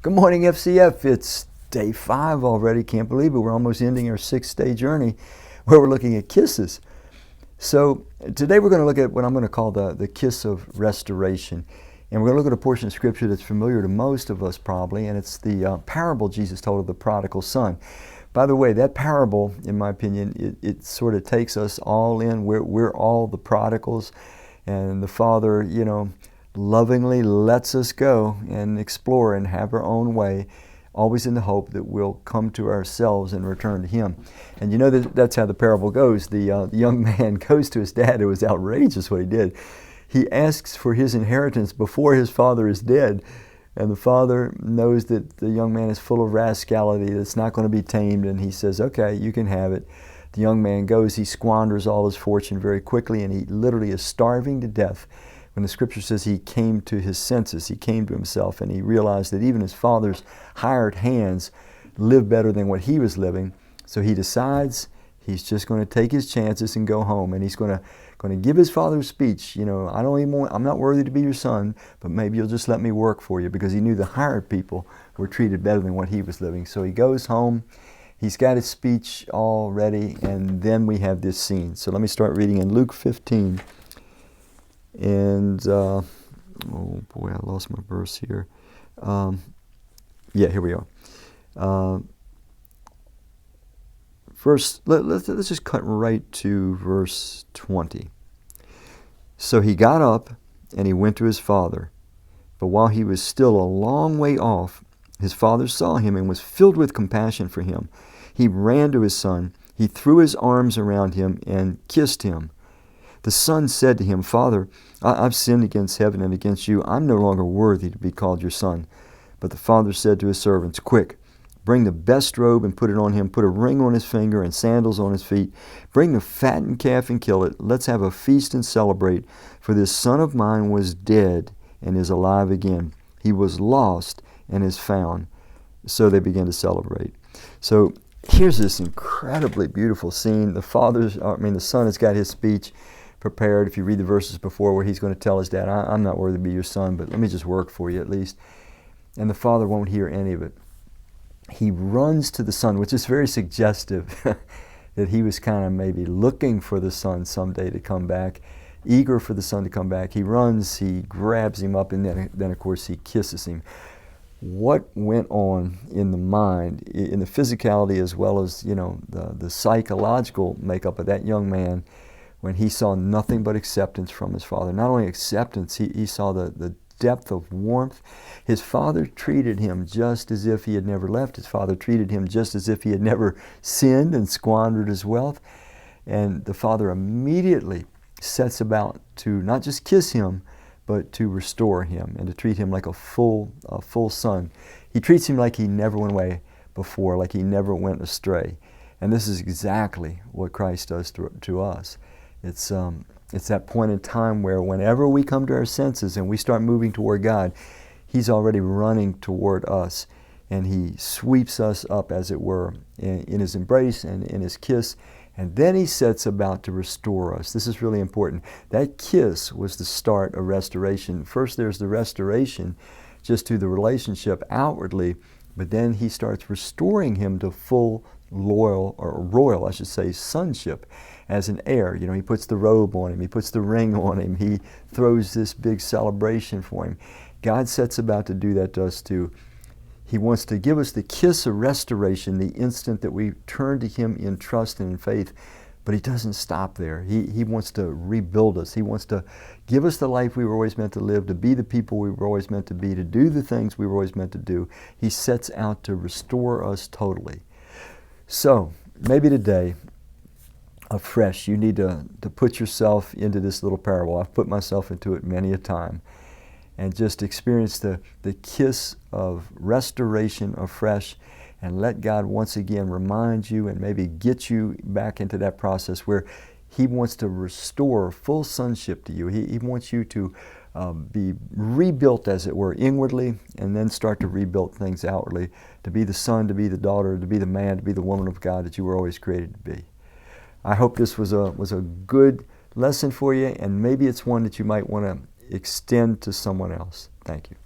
Good morning, FCF. It's day 5 already. Can't believe it. We're almost ending our 6-day journey where we're looking at kisses. So today we're going to look at what I'm going to call the kiss of restoration. And we're going to look at a portion of Scripture that's familiar to most of us probably, and it's the parable Jesus told of the prodigal son. By the way, that parable, in my opinion, it sort of takes us all in. We're all the prodigals, and the Father, lovingly lets us go and explore and have our own way, always in the hope that we'll come to ourselves and return to Him. And that's how the parable goes. The young man goes to his dad. It was outrageous what he did. He asks for his inheritance before his father is dead. And the father knows that the young man is full of rascality, that's not going to be tamed, and he says, okay, you can have it. The young man goes, he squanders all his fortune very quickly, and he literally is starving to death. When the Scripture says he came to his senses, he came to himself, and he realized that even his father's hired hands lived better than what he was living. So he decides he's just going to take his chances and go home, and he's going to give his father a speech. I'm not worthy to be your son, but maybe you'll just let me work for you, because he knew the hired people were treated better than what he was living. So he goes home. He's got his speech all ready, and then we have this scene. So let me start reading in Luke 15. And, oh boy, I lost my verse here. Here we are. Let's just cut right to verse 20. So he got up and he went to his father. But while he was still a long way off, his father saw him and was filled with compassion for him. He ran to his son. He threw his arms around him and kissed him. The son said to him, Father, I've sinned against heaven and against you. I'm no longer worthy to be called your son. But the father said to his servants, Quick, bring the best robe and put it on him. Put a ring on his finger and sandals on his feet. Bring the fattened calf and kill it. Let's have a feast and celebrate. For this son of mine was dead and is alive again. He was lost and is found. So they began to celebrate. So here's this incredibly beautiful scene. The son has got his speech prepared. If you read the verses before where he's going to tell his dad, I'm not worthy to be your son, but let me just work for you at least. And the father won't hear any of it. He runs to the son, which is very suggestive that he was kind of maybe looking for the son someday to come back, eager for the son to come back. He runs, he grabs him up, and then of course he kisses him. What went on in the mind, in the physicality as well as the psychological makeup of that young man when he saw nothing but acceptance from his father? Not only acceptance, he saw the depth of warmth. His father treated him just as if he had never left. His father treated him just as if he had never sinned and squandered his wealth. And the father immediately sets about to not just kiss him, but to restore him and to treat him like a full son. He treats him like he never went away before, like he never went astray. And this is exactly what Christ does to us. It's that point in time where whenever we come to our senses and we start moving toward God, He's already running toward us, and He sweeps us up, as it were, in His embrace and in His kiss, and then He sets about to restore us. This is really important. That kiss was the start of restoration. First there's the restoration just to the relationship outwardly, but then He starts restoring him to full royal sonship as an heir. He puts the robe on him, He puts the ring on him, He throws this big celebration for him. God sets about to do that to us too. He wants to give us the kiss of restoration the instant that we turn to Him in trust and in faith, but He doesn't stop there. He wants to rebuild us. He wants to give us the life we were always meant to live, to be the people we were always meant to be, to do the things we were always meant to do. He sets out to restore us totally. So, maybe today, afresh, you need to put yourself into this little parable. I've put myself into it many a time. And just experience the kiss of restoration afresh, and let God once again remind you and maybe get you back into that process where He wants to restore full sonship to you. He wants you to be rebuilt, as it were, inwardly, and then start to rebuild things outwardly, to be the son, to be the daughter, to be the man, to be the woman of God that you were always created to be. I hope this was a good lesson for you, and maybe it's one that you might want to extend to someone else. Thank you.